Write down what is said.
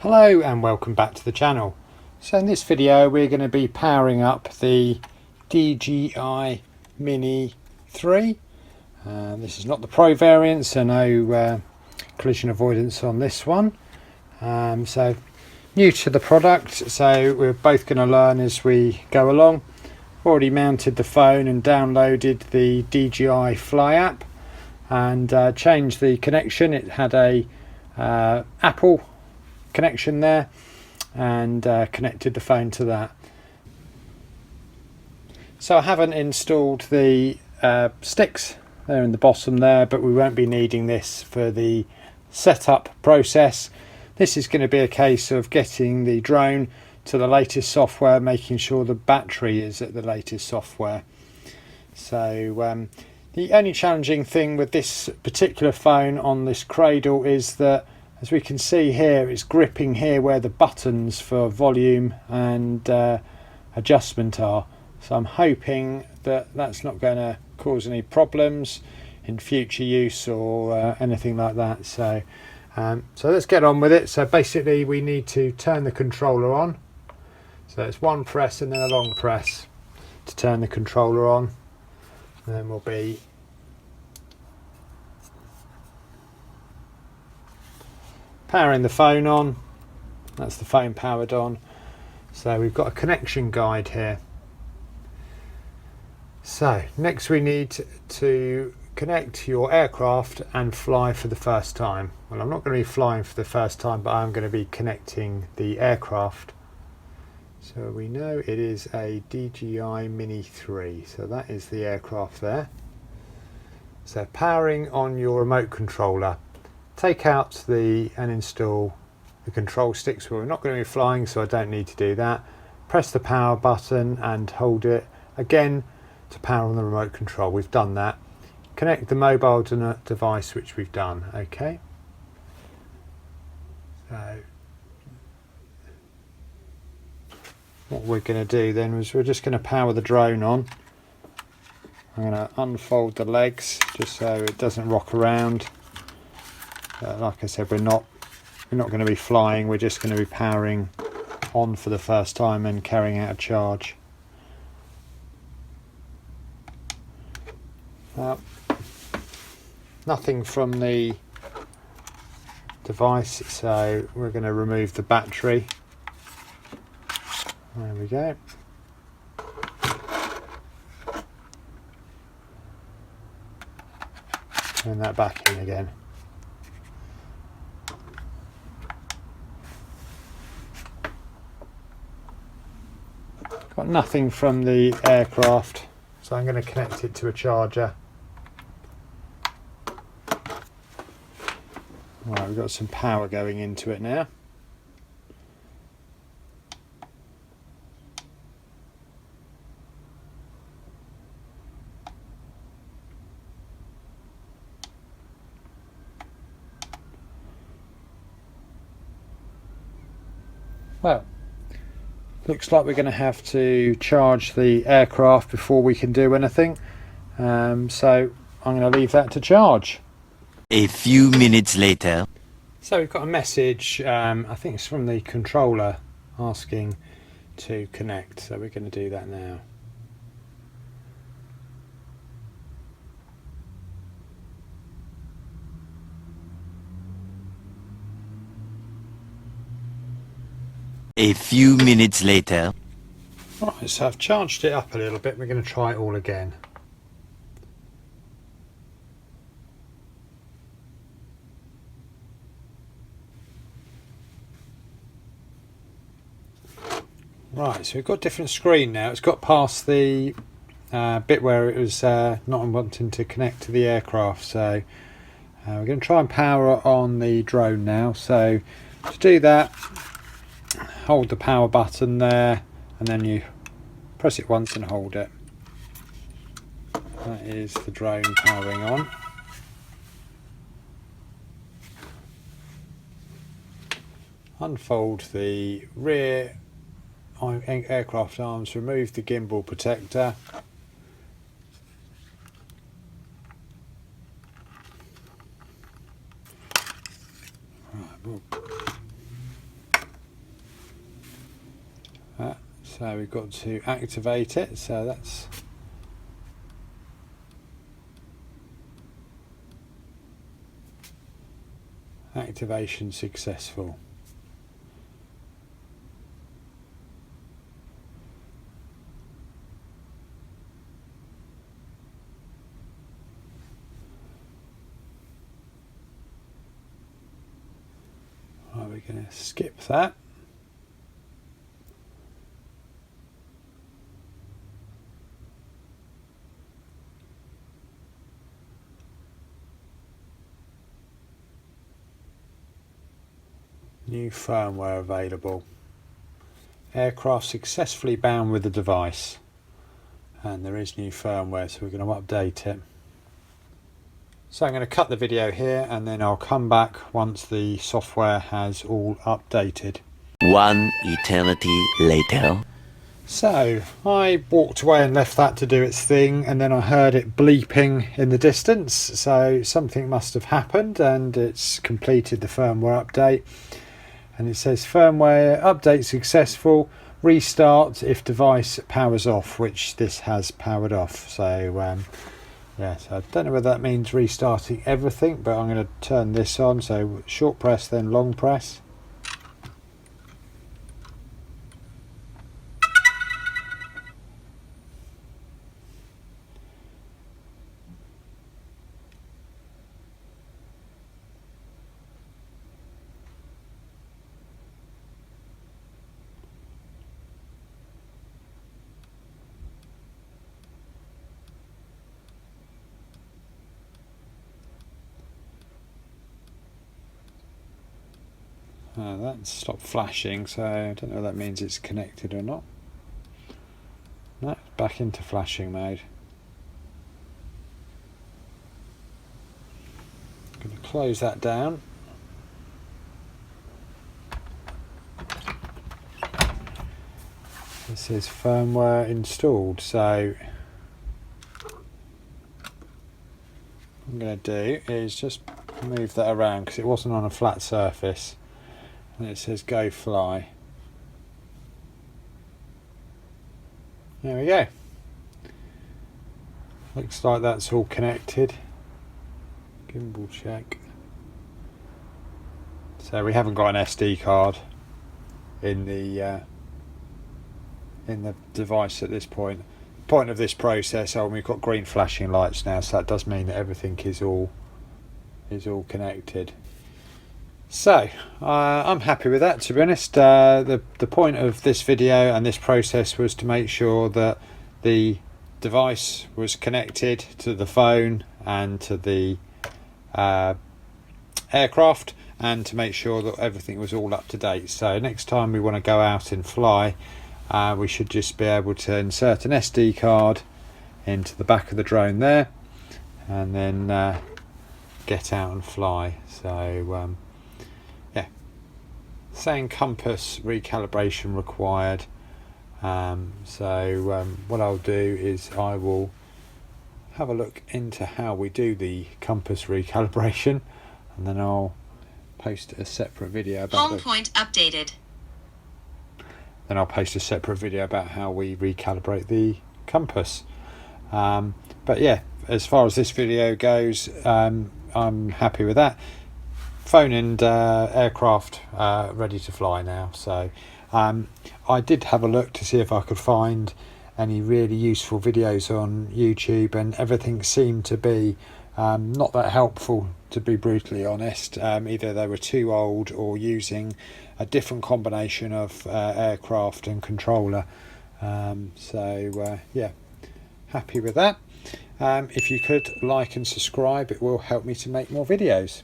Hello and welcome back to the channel. So in this video we're going to be powering up the DJI Mini 3. This is not the Pro variant, so no collision avoidance on this one. So new to the product, so we're both going to learn as we go along. Already mounted the phone and downloaded the DJI Fly app and changed the connection. It had a Apple connection there and connected the phone to that. So I haven't installed the sticks there in the bottom there, but we won't be needing this for the setup process. This is going to be a case of getting the drone to the latest software, making sure the battery is at the latest software. So the only challenging thing with this particular phone on this cradle is that, as we can see here, it's gripping here where the buttons for volume and adjustment are. So I'm hoping that that's not going to cause any problems in future use or anything like that. So let's get on with it. So basically we need to turn the controller on. So it's one press and then a long press to turn the controller on. And then we'll be powering the phone on. That's the phone powered on. So we've got a connection guide here. So next we need to connect your aircraft and fly for the first time. Well, I'm not going to be flying for the first time, but I'm going to be connecting the aircraft. So we know it is a DJI Mini 3. So that is the aircraft there. So powering on your remote controller. Take out and install the control sticks. We're not going to be flying, so I don't need to do that. Press the power button and hold it again to power on the remote control. We've done that. Connect the mobile device, which we've done. Okay. So what we're going to do then is we're just going to power the drone on. I'm going to unfold the legs just so it doesn't rock around. Like I said, we're not going to be flying. We're just going to be powering on for the first time and carrying out a charge. Nothing from the device, so we're going to remove the battery. There we go. Turn that back in again. Got nothing from the aircraft, so I'm going to connect it to a charger. Right, we've got some power going into it now. Well, looks like we're going to have to charge the aircraft before we can do anything. So I'm going to leave that to charge. A few minutes later. So we've got a message, I think it's from the controller, asking to connect. So we're going to do that now. A few minutes later. Right, so I've charged it up a little bit. We're going to try it all again. Right, so we've got a different screen now. It's got past the bit where it was not wanting to connect to the aircraft. So we're going to try and power on the drone now. So to do that, hold the power button there and then you press it once and hold it. That is the drone powering on. Unfold the rear aircraft arms, remove the gimbal protector. Right, we'll So we've got to activate it, so that's activation successful. Right, we're going to skip that. New firmware available. Aircraft successfully bound with the device. And there is new firmware, so we're going to update it. So I'm going to cut the video here and then I'll come back once the software has all updated. One eternity later. So I walked away and left that to do its thing, and then I heard it bleeping in the distance, so something must have happened and it's completed the firmware update. And it says firmware update successful, restart if device powers off, which this has powered off. So yeah, so I don't know whether that means restarting everything, but I'm going to turn this on. So short press, then long press. That stopped flashing, so I don't know if that means it's connected or not. No, it's back into flashing mode. I'm going to close that down. This is firmware installed, so what I'm going to do is just move that around because it wasn't on a flat surface. And it says go fly. There we go. Looks like that's all connected. Gimbal check. So we haven't got an SD card in the device at this point. Point of this process, we've got green flashing lights now, so that does mean that everything is all connected. So I'm happy with that, to be honest. The point of this video and this process was to make sure that the device was connected to the phone and to the aircraft, and to make sure that everything was all up to date. So next time we want to go out and fly, we should just be able to insert an SD card into the back of the drone there and then get out and fly. So saying compass recalibration required. What I'll do is I will have a look into how we do the compass recalibration, and then I'll post a separate video about home point updated. Then I'll post a separate video about how we recalibrate the compass. But yeah, as far as this video goes, I'm happy with that. Phone and aircraft ready to fly now. So I did have a look to see if I could find any really useful videos on YouTube, and everything seemed to be not that helpful, to be brutally honest. Either they were too old or using a different combination of aircraft and controller. Yeah, happy with that. If you could like and subscribe, it will help me to make more videos.